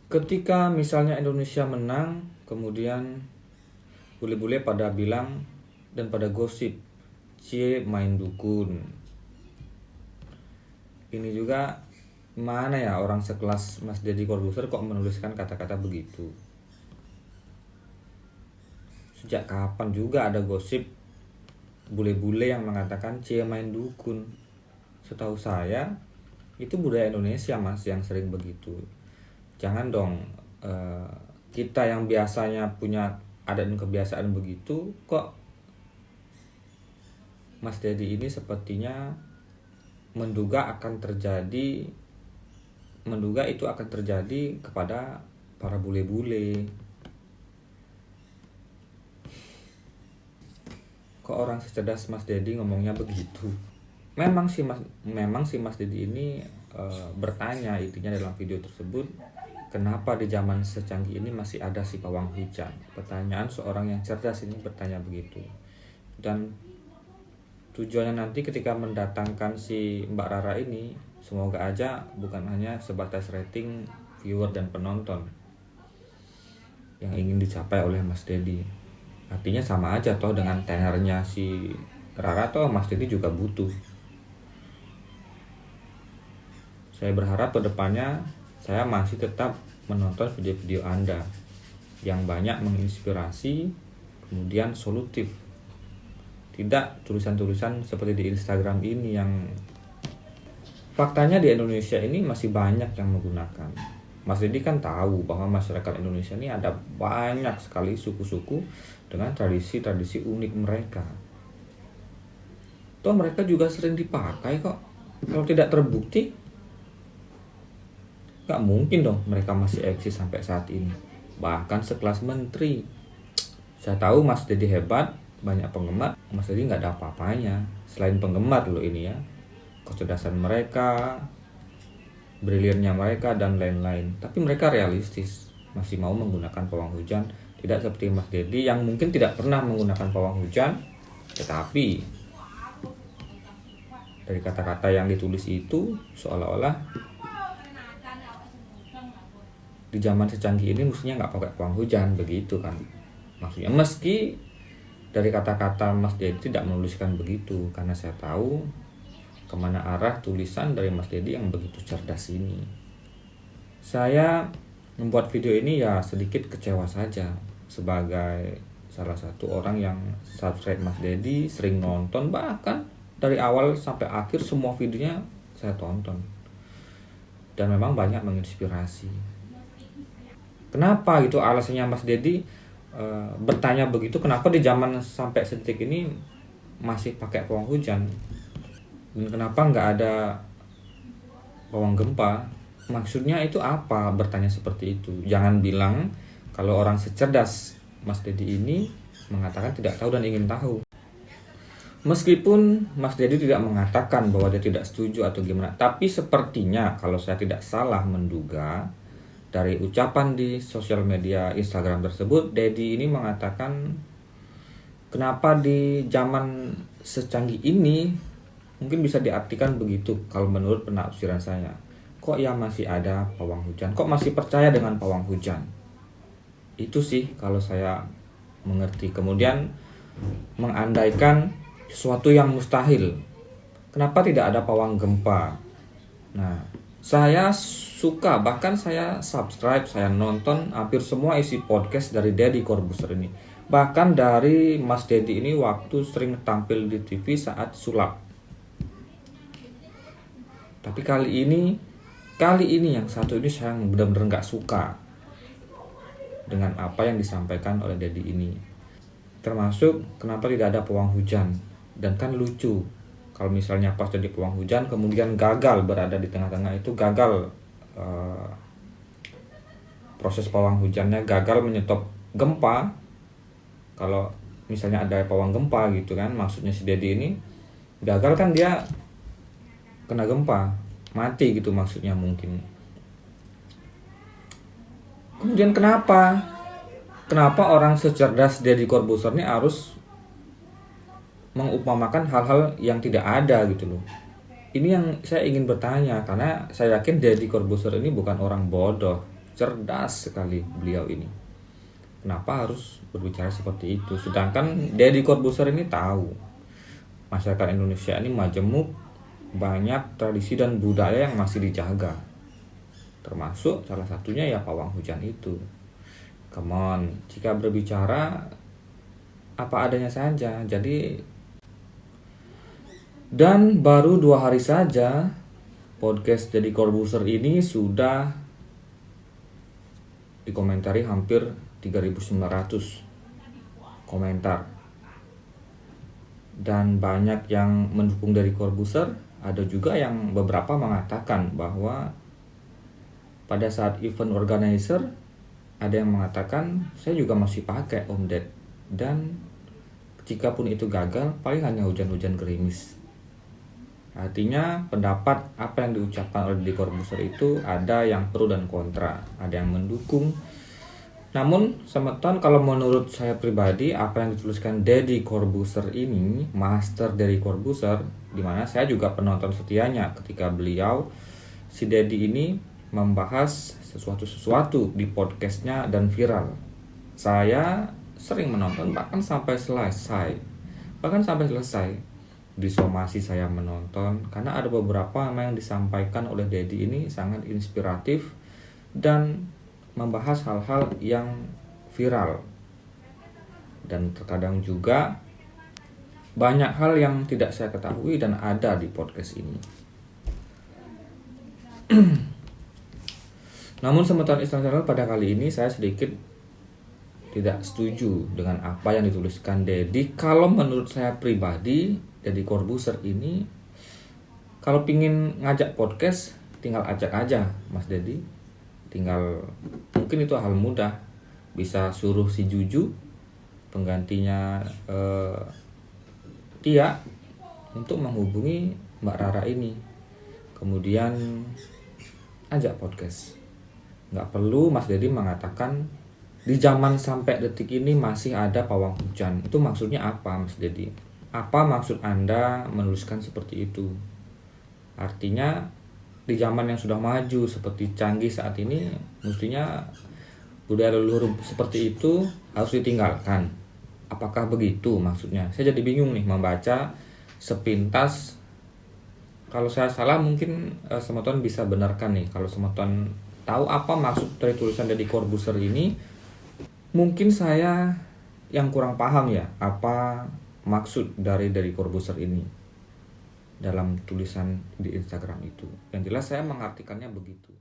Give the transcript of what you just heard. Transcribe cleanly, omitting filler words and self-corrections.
Ketika misalnya Indonesia menang, kemudian bule-bule pada bilang dan pada gosip, cie main dukun. Ini juga mana ya orang sekelas Mas Deddy Corbuzier kok menuliskan kata-kata begitu? Sejak kapan juga ada gosip bule-bule yang mengatakan cie main dukun? Setahu saya itu budaya Indonesia Mas yang sering begitu. Jangan dong kita yang biasanya punya adat dan kebiasaan begitu, kok Mas Deddy ini sepertinya menduga itu akan terjadi kepada para bule-bule. Kok orang secerdas Mas Deddy ngomongnya begitu? Memang sih Mas Deddy ini bertanya intinya dalam video tersebut, kenapa di zaman secanggih ini masih ada si pawang hujan? Pertanyaan seorang yang cerdas ini bertanya begitu. Dan tujuannya nanti ketika mendatangkan si Mbak Rara ini, semoga aja bukan hanya sebatas rating viewer dan penonton yang ingin dicapai oleh Mas Deddy. Artinya sama aja toh dengan tenernya si Rara, toh Mas Deddy juga butuh. Saya berharap kedepannya saya masih tetap menonton video-video Anda yang banyak menginspirasi, kemudian solutif. Tidak tulisan-tulisan seperti di Instagram ini yang faktanya di Indonesia ini masih banyak yang menggunakan. Mas Deddy kan tahu bahwa masyarakat Indonesia ini ada banyak sekali suku-suku dengan tradisi-tradisi unik mereka. Toh mereka juga sering dipakai kok. Kalau tidak terbukti, gak mungkin dong mereka masih eksis sampai saat ini. Bahkan sekelas menteri. Saya tahu Mas Deddy hebat, banyak penggemar. Mas Deddy gak ada apa-apanya selain penggemar loh ini ya. Kecerdasan mereka, briliannya mereka, dan lain-lain. Tapi mereka realistis, masih mau menggunakan pawang hujan. Tidak seperti Mas Deddy yang mungkin tidak pernah menggunakan pawang hujan, tetapi dari kata-kata yang ditulis itu seolah-olah di zaman secanggih ini mestinya nggak pakai pawang hujan, begitu kan maksudnya. Meski dari kata-kata Mas Deddy tidak menuliskan begitu, karena saya tahu kemana arah tulisan dari Mas Deddy yang begitu cerdas ini. Saya membuat video ini ya sedikit kecewa saja sebagai salah satu orang yang subscribe Mas Deddy, sering nonton, bahkan dari awal sampai akhir semua videonya saya tonton dan memang banyak menginspirasi. Kenapa gitu alasannya Mas Deddy bertanya begitu, kenapa di zaman sampai sedetik ini masih pakai pawang hujan, dan kenapa nggak ada pawang gempa? Maksudnya itu apa bertanya seperti itu? Jangan bilang kalau orang secerdas Mas Deddy ini mengatakan tidak tahu dan ingin tahu. Meskipun Mas Deddy tidak mengatakan bahwa dia tidak setuju atau gimana, tapi sepertinya kalau saya tidak salah menduga dari ucapan di sosial media Instagram tersebut, Deddy ini mengatakan kenapa di zaman secanggih ini, mungkin bisa diartikan begitu kalau menurut penafsiran saya, kok ya masih ada pawang hujan, kok masih percaya dengan pawang hujan. Itu sih kalau saya mengerti. Kemudian mengandaikan sesuatu yang mustahil, kenapa tidak ada pawang gempa? Nah, saya suka, bahkan saya subscribe, saya nonton hampir semua isi podcast dari Deddy Corbuzier ini. Bahkan dari Mas Deddy ini waktu sering tampil di TV saat sulap. Tapi kali ini yang satu ini saya benar-benar gak suka dengan apa yang disampaikan oleh Deddy ini. Termasuk kenapa tidak ada pawang hujan. Dan kan lucu, kalau misalnya pas jadi pawang hujan kemudian gagal berada di tengah-tengah itu, gagal proses pawang hujannya, gagal menyetop gempa. Kalau misalnya ada pawang gempa gitu kan, maksudnya si Deddy ini gagal kan, dia kena gempa mati gitu maksudnya mungkin. Kemudian kenapa orang secerdas Deddy Corbuzier ini harus mengupamakan hal-hal yang tidak ada gitu loh. Ini yang saya ingin bertanya, karena saya yakin Deddy Corbuzier ini bukan orang bodoh. cerdas sekali beliau ini. Kenapa harus berbicara seperti itu? Sedangkan Deddy Corbuzier ini tahu masyarakat Indonesia ini majemuk, banyak tradisi dan budaya yang masih dijaga. Termasuk salah satunya ya pawang hujan itu. Come on, jika berbicara apa adanya saja. Dan baru 2 hari saja podcast Deddy Corbuzier ini sudah dikomentari hampir 3.900 komentar. Dan banyak yang mendukung Deddy Corbuzier, ada juga yang beberapa mengatakan bahwa pada saat event organizer ada yang mengatakan saya juga masih pakai Om Ded, dan jika pun itu gagal paling hanya hujan-hujan gerimis. Artinya pendapat apa yang diucapkan oleh Deddy Corbuzier itu ada yang pro dan kontra, ada yang mendukung. Namun semeton kalau menurut saya pribadi, apa yang dituliskan Deddy Corbuzier ini, Master Deddy Corbuzier, dimana saya juga penonton setianya ketika beliau, si Deddy ini membahas sesuatu di podcastnya dan viral. Saya sering menonton bahkan sampai selesai. Di somasi saya menonton karena ada beberapa yang disampaikan oleh Deddy ini sangat inspiratif dan membahas hal-hal yang viral. Dan terkadang juga banyak hal yang tidak saya ketahui dan ada di podcast ini. Namun semeton internasional pada kali ini saya sedikit tidak setuju dengan apa yang dituliskan Deddy. Kalau menurut saya pribadi, Deddy Corbuzier ini kalau pingin ngajak podcast tinggal ajak aja Mas Deddy. Tinggal, mungkin itu hal mudah, bisa suruh si Juju penggantinya Tia untuk menghubungi Mbak Rara ini, kemudian ajak podcast. Nggak perlu Mas Deddy mengatakan di zaman sampai detik ini masih ada pawang hujan. Itu maksudnya apa Mas Deddy? Apa maksud Anda menuliskan seperti itu? Artinya di zaman yang sudah maju seperti canggih saat ini, mestinya budaya leluhur seperti itu harus ditinggalkan. Apakah begitu maksudnya? Saya jadi bingung nih membaca sepintas. Kalau saya salah mungkin semeton bisa benarkan nih. Kalau semeton tahu apa maksud dari tulisan Deddy Corbuzier ini, mungkin saya yang kurang paham ya apa maksud dari Deddy Corbuzier ini dalam tulisan di Instagram itu. Yang jelas saya mengartikannya begitu.